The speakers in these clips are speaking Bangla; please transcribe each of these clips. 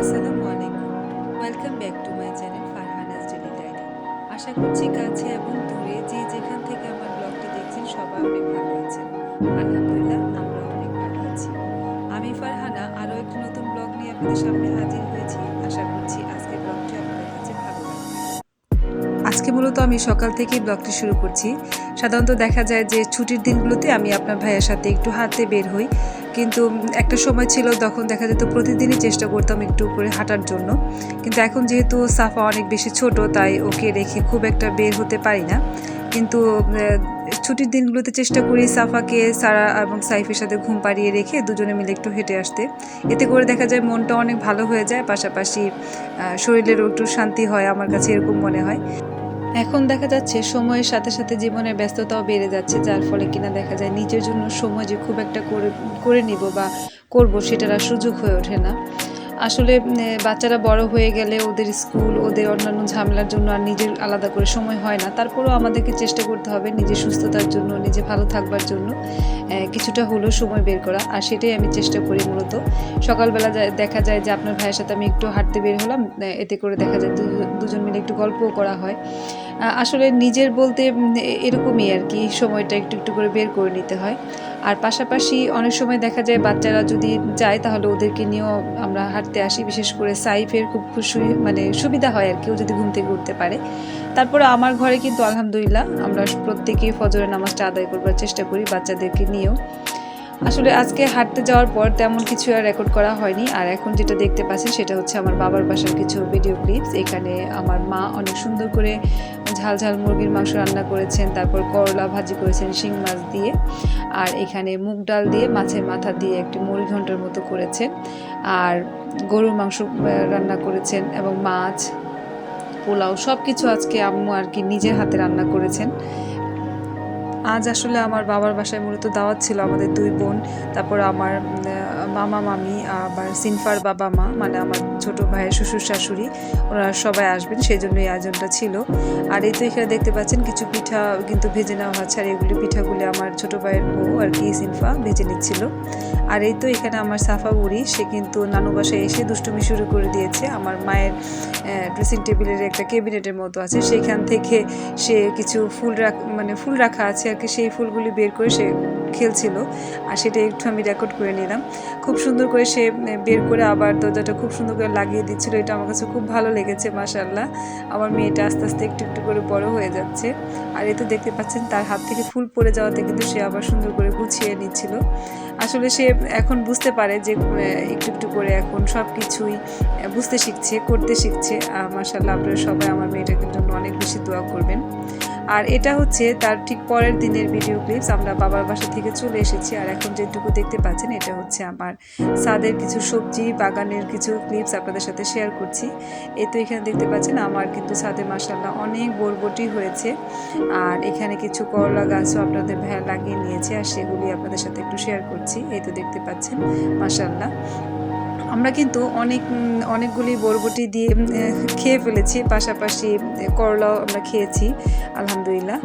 আসসালামু আলাইকুম। Welcome back to my channel Farhana's daily diary. আশা করছি কাছে এবং দূরে যে যেখান থেকে আমার ব্লগটি দেখছেন সবাই অনেক ভালো আছেন। আলহামদুলিল্লাহ আমরা অনেক ভালো আছি। আমি ফারহানা আরও একটি নতুন ব্লগ নিয়ে আপনাদের সামনে হাজির হয়েছি। আশা করছি আজকের ব্লগটি আপনাদের কাছে ভালো লাগবে। আজকে মূলত আমি সকাল থেকেই ব্লগটি শুরু করছি। সাধারণত দেখা যায় যে ছুটির দিনগুলোতে আমি আপনার ভাইয়ের সাথে একটু হাঁটতে বের হই, কিন্তু একটা সময় ছিল তখন দেখা যেত প্রতিদিনই চেষ্টা করতাম একটু করে হাঁটার জন্য। কিন্তু এখন যেহেতু সাফা অনেক বেশি ছোট, তাই ওকে রেখে খুব একটা বের হতে পারি না। কিন্তু ছুটির দিনগুলোতে চেষ্টা করি সাফাকে সারা এবং সাইফের সাথে ঘুম পাড়িয়ে রেখে দুজনে মিলে একটু হেঁটে আসতে। এতে করে দেখা যায় মনটা অনেক ভালো হয়ে যায়, পাশাপাশি শরীরেরও একটু শান্তি হয়, আমার কাছে এরকম মনে হয়। এখন দেখা যাচ্ছে সময়ের সাথে সাথে জীবনের ব্যস্ততাও বেড়ে যাচ্ছে, যার ফলে কিনা দেখা যায় নিজের জন্য সময় যে খুব একটা করে নিব বা করব সেটার আর সুযোগ হয়ে ওঠে না। আসলে বাচ্চারা বড় হয়ে গেলে ওদের স্কুল, ওদের অন্যান্য ঝামেলার জন্য আর নিজের আলাদা করে সময় হয় না। তারপরেও আমাদেরকে চেষ্টা করতে হবে নিজের সুস্থতার জন্য, নিজে ভালো থাকবার জন্য কিছুটা হলেও সময় বের করা। আর সেটাই আমি চেষ্টা করি মূলত। সকালবেলা দেখা যায় যে আপনার ভাইয়ের সাথে আমি একটু হাঁটতে বের হলাম, এতে করে দেখা যায় দুজন মিলে একটু গল্পও করা হয়। আসলে নিজের বলতে এরকমই আর কি, সময়টা একটু একটু করে বের করে নিতে হয়। আর পাশাপাশি অনেক সময় দেখা যায় বাচ্চারা যদি যায় তাহলে ওদেরকে নিয়েও আমরা হাঁটতে আসি। বিশেষ করে সাইফের খুব খুশি মানে সুবিধা হয় আর কেউ যদি ঘুম থেকে উঠতে পারে। তারপরে আমার ঘরে কিন্তু আলহামদুলিল্লাহ আমরা প্রত্যেকেই ফজরের নামাজটা আদায় করবার চেষ্টা করি বাচ্চাদেরকে নিয়েও। আসলে আজকে হাঁটতে যাওয়ার পর তেমন কিছু আর রেকর্ড করা হয়নি। আর এখন যেটা দেখতে পাচ্ছেন সেটা হচ্ছে আমার বাবার বাসার কিছু ভিডিও ক্লিপস। এখানে আমার মা অনেক সুন্দর করে ঝাল ঝাল মুরগির মাংস রান্না করেছেন, তারপর করলা ভাজি করেছেন শিং মাছ দিয়ে, আর এখানে মুগ ডাল দিয়ে মাছের মাথা দিয়ে একটি মুড়ি ঘন্টার মতো করেছেন, আর গরুর মাংস রান্না করেছেন এবং মাছ, পোলাও সব কিছু আজকে আম্মু আর কি নিজের হাতে রান্না করেছেন। আজ আসলে আমার বাবার বাসায় মূলত দাওয়াত ছিল, আমাদের দুই বোন, তারপর আমার মামা মামি, আবার সিনফার বাবা মা, মানে আমার ছোট ভাইয়ের শ্বশুর শাশুড়ি, ওরা সবাই আসবেন, সেই জন্য এই আয়োজনটা ছিল। আর এই তো এখানে দেখতে পাচ্ছেন কিছু পিঠা কিন্তু ভেজে নেওয়া হচ্ছে, আর এগুলি পিঠাগুলি আমার ছোট ভাইয়ের বউ আর কি সিনফা ভেজে নিচ্ছিল। আর এই তো এখানে আমার সাফা বুড়ি, সে কিন্তু নানু বাসায় এসে দুষ্টুমি শুরু করে দিয়েছে। আমার মায়ের ড্রেসিং টেবিলের একটা ক্যাবিনেটের মতো আছে, সেখান থেকে সে কিছু ফুল রাখা আছে আর কি, সেই ফুলগুলি বের করে সে খেলছিল, আর সেটা একটু আমি রেকর্ড করে নিলাম। খুব সুন্দর করে সে বের করে আবার দরজাটা খুব সুন্দর করে লাগিয়ে দিচ্ছিল, এটা আমার কাছে খুব ভালো লেগেছে। মাশাআল্লাহ, আমার মেয়েটা আস্তে আস্তে একটু একটু করে বড় হয়ে যাচ্ছে। আর এই তো দেখতে পাচ্ছেন তার হাত থেকে ফুল পড়ে যাওয়াতে কিন্তু সে আবার সুন্দর করে গুছিয়ে নিচ্ছিল। আসলে সে এখন বুঝতে পারে যে একটু একটু করে এখন সব কিছুই বুঝতে শিখছে, করতে শিখছে। মাশাআল্লাহ, আপনারা সবাই আমার মেয়েটাকে জন্য অনেক বেশি দোয়া করবেন। আর এটা হচ্ছে তার ঠিক পরের দিনের ভিডিও ক্লিপস। আমরা বাবার বাসা থেকে চলে এসেছি, আর এখন যেটুকু দেখতে পাচ্ছেন এটা হচ্ছে আমার ছাদের কিছু সবজি বাগানের কিছু ক্লিপস আপনাদের সাথে শেয়ার করছি। এই তো এখানে দেখতে পাচ্ছেন আমার কিন্তু ছাদে মাশাআল্লাহ অনেক বরবটি হয়েছে, আর এখানে কিছু করলা গাছও আপনাদের ভাইয়া লাগিয়ে নিয়েছে, আর সেগুলি আপনাদের সাথে একটু শেয়ার করছি। এই তো দেখতে পাচ্ছেন মাশাআল্লাহ, আমরা কিন্তু অনেকগুলি বরবটি দিয়ে খেয়ে ফেলেছি, পাশাপাশি করলাও আমরা খেয়েছি আলহামদুলিল্লাহ।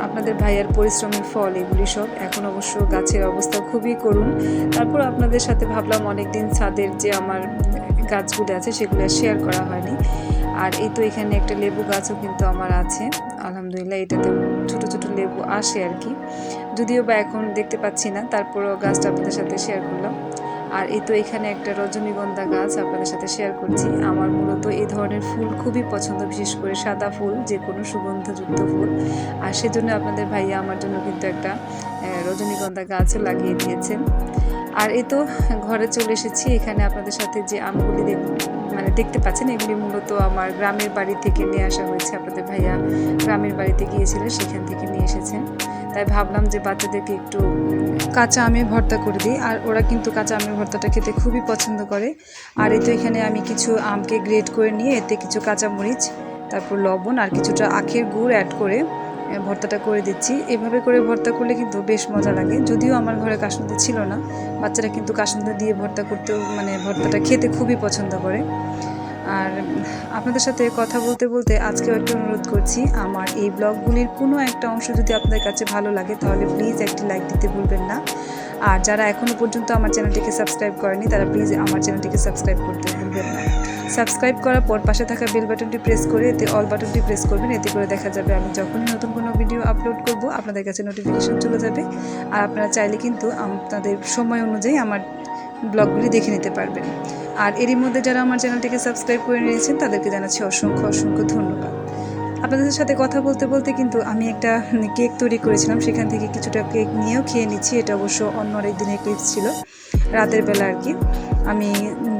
আপনাদের ভাইয়ার পরিশ্রমের ফল এগুলি সব। এখন অবশ্য গাছের অবস্থা খুবই করুণ। তারপর আপনাদের সাথে ভাবলাম অনেকদিন ছাদের যে আমার গাছগুলো আছে সেগুলো শেয়ার করা হয়নি। আর এই তো এখানে একটা লেবু গাছও কিন্তু আমার আছে আলহামদুলিল্লাহ, এটাতে ছোট ছোট লেবু আসে আর কি, যদিও বা এখন দেখতে পাচ্ছি না, তারপরও গাছটা আপনাদের সাথে শেয়ার করলাম। আর এই তো এখানে একটা রজনীগন্ধা গাছ আপনাদের সাথে শেয়ার করছি। আমার মূলত এই ধরনের ফুল খুবই পছন্দ, বিশেষ করে সাদা ফুল, যে কোনো সুগন্ধযুক্ত ফুল। আর সেজন্য আপনাদের ভাইয়া আমার জন্য কিন্তু একটা রজনীগন্ধা গাছও লাগিয়ে দিয়েছেন। আর এই তো ঘরে চলে এসেছি। এখানে আপনাদের সাথে যে আমগুলি দেখতে পাচ্ছেন, এগুলি মূলত আমার গ্রামের বাড়ি থেকে নিয়ে আসা হয়েছে। আপনাদের ভাইয়া গ্রামের বাড়িতে গিয়েছিলেন, সেখান থেকে নিয়ে এসেছেন। তাই ভাবলাম যে বাচ্চাদেরকে একটু কাঁচা আমের ভর্তা করে দিই, আর ওরা কিন্তু কাঁচা আমের ভর্তাটা খেতে খুবই পছন্দ করে। আর এই তো এখানে আমি কিছু আমকে গ্রেট করে নিয়ে এতে কিছু কাঁচামরিচ, তারপর লবণ আর কিছুটা আখের গুড় অ্যাড করে ভর্তাটা করে দিচ্ছি। এভাবে করে ভর্তা করলে কিন্তু বেশ মজা লাগে। যদিও আমার ঘরে কাসুন্দি ছিল না, বাচ্চারা কিন্তু কাসুন্দি দিয়ে ভর্তা করতেও ভর্তাটা খেতে খুবই পছন্দ করে। আর আপনাদের সাথে কথা বলতে বলতে আজকেও একটা অনুরোধ করছি, আমার এই ব্লগগুলির কোনো একটা অংশ যদি আপনাদের কাছে ভালো লাগে তাহলে প্লিজ একটি লাইক দিতে ভুলবেন না। আর যারা এখনও পর্যন্ত আমার চ্যানেলটিকে সাবস্ক্রাইব করেনি তারা প্লিজ আমার চ্যানেলটিকে সাবস্ক্রাইব করতে ভুলবেন না। সাবস্ক্রাইব করার পর পাশে থাকা বেল বাটনটি প্রেস করে এতে অল বাটনটি প্রেস করবেন। এতে করে দেখা যাবে আমি যখনই নতুন কোনো ভিডিও আপলোড করব আপনাদের কাছে নোটিফিকেশন চলে যাবে। আর আপনারা চাইলে কিন্তু আপনাদের সময় অনুযায়ী আমার ব্লগগুলি দেখে নিতে পারবেন। আর এরই মধ্যে যারা আমার চ্যানেলটিকে সাবস্ক্রাইব করে নিয়েছেন তাদেরকে জানাচ্ছি অসংখ্য অসংখ্য ধন্যবাদ। আপনাদের সাথে কথা বলতে বলতে কিন্তু আমি একটা কেক তৈরি করেছিলাম, সেখান থেকে কিছুটা কেক নিয়েও খেয়ে নিচ্ছি। এটা অবশ্য অন্য আরেক দিনের ক্লিপস ছিল, রাতের বেলা আর কি। আমি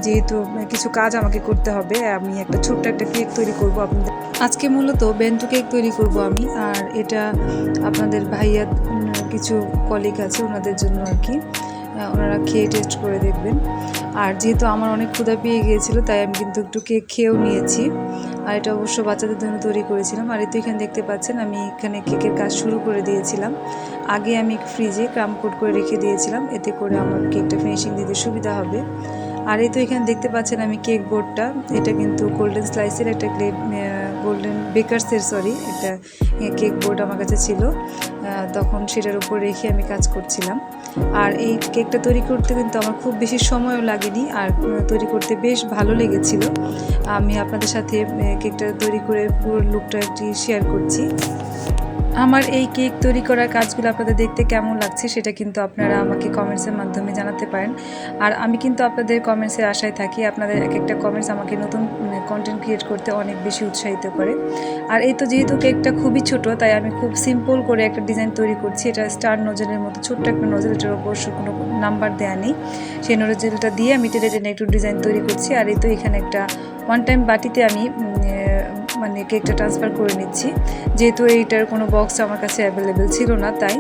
যেহেতু কিছু কাজ আমাকে করতে হবে, আমি একটা ছোট্ট একটা কেক তৈরি করব আপনাদের। আজকে মূলত বেন্টু কেক তৈরি করব আমি, আর এটা আপনাদের ভাইয়া কিছু কলিগ আছে ওনাদের জন্য আর কি। ওনারা খেয়ে টেস্ট করে দেখবেন। আর যেহেতু আমার অনেক ক্ষুধা পেয়ে গিয়েছিল তাই আমি কিন্তু একটু কেক খেয়েও নিয়েছি। আর এটা অবশ্য বাচ্চাদের জন্য তৈরি করেছিলাম। আর এই তো এখানে দেখতে পাচ্ছেন আমি এখানে কেকের কাজ শুরু করে দিয়েছিলাম। আগে আমি ফ্রিজে ক্রাম কোট করে রেখে দিয়েছিলাম, এতে করে আমার কেকটা ফিনিশিং দিতে সুবিধা হবে। আর এই তো এখানে দেখতে পাচ্ছেন আমি কেক বোর্ডটা, এটা কিন্তু গোল্ডেন স্লাইসের একটা গোল্ডেন বেকার্সের একটা কেক বোর্ড আমার কাছে ছিল, তখন সেটার উপর রেখে আমি কাজ করছিলাম। আর এই কেকটা তৈরি করতে কিন্তু আমার খুব বেশি সময়ও লাগেনি, আর তৈরি করতে বেশ ভালো লেগেছিল। আমি আপনাদের সাথে কেকটা তৈরি করে পুরো লুকটা একটি শেয়ার করছি। আমার এই কেক তৈরি করার কাজগুলো আপনাদের দেখতে কেমন লাগছে সেটা কিন্তু আপনারা আমাকে কমেন্টসের মাধ্যমে জানাতে পারেন। আর আমি কিন্তু আপনাদের কমেন্টসের আশায় থাকি। আপনাদের এক একটা কমেন্টস আমাকে নতুন কন্টেন্ট ক্রিয়েট করতে অনেক বেশি উৎসাহিত করে। আর এই তো যেহেতু কেকটা খুবই ছোট, তাই আমি খুব সিম্পল করে একটা ডিজাইন তৈরি করছি। এটা স্টার নোজেলের মতো ছোট্ট একটা নোজেল, এটার অবশ্য কোনো নাম্বার দেওয়া নেই। সেই নোজেলটা দিয়ে আমি টেনে টেনে একটু ডিজাইন তৈরি করছি। আর এই তো এখানে একটা ওয়ান টাইম বাটিতে আমি মানে কেকটা ট্রান্সফার করে নিচ্ছি, যেহেতু এইটার কোনো বক্স আমার কাছে অ্যাভেলেবেল ছিল না তাই।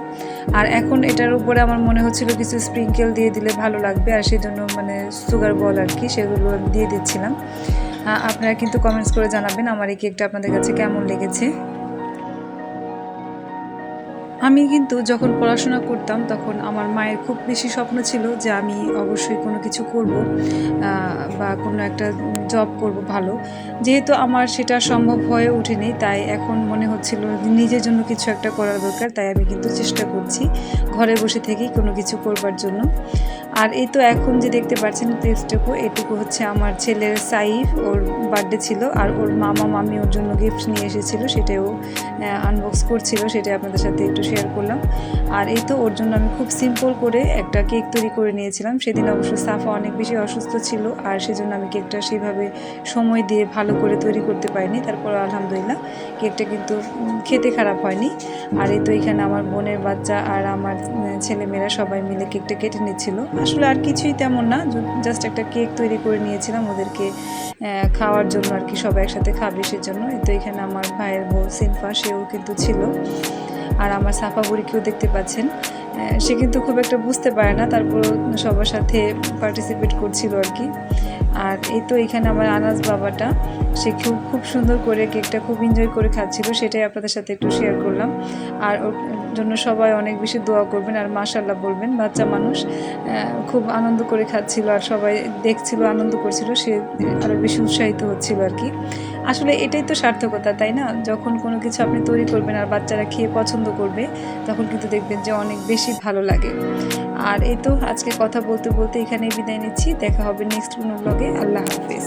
আর এখন এটার উপরে আমার মনে হচ্ছিল কিছু স্প্রিঙ্কেল দিয়ে দিলে ভালো লাগবে, আর সেই জন্য মানে সুগার বল আর কি, সেগুলো আমি দিয়ে দিচ্ছিলাম। আপনারা কিন্তু কমেন্টস করে জানাবেন আমার এই কেকটা আপনাদের কাছে কেমন লেগেছে। আমি কিন্তু যখন পড়াশোনা করতাম তখন আমার মায়ের খুব বেশি স্বপ্ন ছিল যে আমি অবশ্যই কোনো কিছু করব বা কোনো একটা জব করব ভালো। যেহেতু আমার সেটা সম্ভব হয়ে ওঠেনি, তাই এখন মনে হচ্ছিল নিজের জন্য কিছু একটা করার দরকার, তাই আমি কিন্তু চেষ্টা করছি ঘরে বসে থেকেই কোনো কিছু করবার জন্য। আর এই তো এখন যে দেখতে পাচ্ছেন ক্লিপসটুকু, এটুকু হচ্ছে আমার ছেলের সাইফ, ওর বার্থডে ছিল, আর ওর মামা মামি ওর জন্য গিফট নিয়ে এসেছিল, সেটাও আনবক্স করছিল, সেটাই আপনাদের সাথে একটু শেয়ার করলাম। আর এই তো ওর জন্য আমি খুব সিম্পল করে একটা কেক তৈরি করে নিয়েছিলাম। সেদিন অবশ্য সাফা অনেক বেশি অসুস্থ ছিল, আর সেজন্য আমি কেকটা সেভাবে সময় দিয়ে ভালো করে তৈরি করতে পারিনি। তারপর আলহামদুলিল্লাহ কেকটা কিন্তু খেতে খারাপ হয়নি। আর এই তো এখানে আমার বোনের বাচ্চা আর আমার ছেলেমেয়েরা সবাই মিলে কেকটা কেটে নিচ্ছিল। আসলে আর কিছুই তেমন না, জাস্ট একটা কেক তৈরি করে নিয়েছিলাম ওদেরকে খাওয়ার জন্য আর কি, সবাই একসাথে খাবে সেজন্য। এই তো এখানে আমার ভাইয়ের বউ সিনফা, সেও কিন্তু ছিল। আর আমার সাফা বুড়িকেও দেখতে পাচ্ছেন, সে কিন্তু খুব একটা বুঝতে পারে না, তারপর সবার সাথে পার্টিসিপেট করছিল আর কি। আর এই তো এখানে আমার আনাস বাবাটা, সে খুব সুন্দর করে কেকটা খুব এনজয় করে খাচ্ছিল, সেটাই আপনাদের সাথে একটু শেয়ার করলাম। আর ওর জন্য সবাই অনেক বেশি দোয়া করবেন আর মাশাআল্লাহ বলবেন। বাচ্চা মানুষ খুব আনন্দ করে খাচ্ছিল, আর সবাই দেখছিল আনন্দ করছিল, সে আরও বেশি উৎসাহিত হচ্ছিল আর কি। আসলে এটাই তো সার্থকতা, তাই না? যখন কোনো কিছু আপনি তৈরি করবেন আর বাচ্চারা খেয়ে পছন্দ করবে, তখন কিন্তু দেখবেন যে অনেক বেশি ভালো লাগে। আর এই তো আজকে কথা বলতে বলতে এখানেই বিদায় নিচ্ছি। দেখা হবে নেক্সট কোনো ব্লগে। আল্লাহ হাফেজ।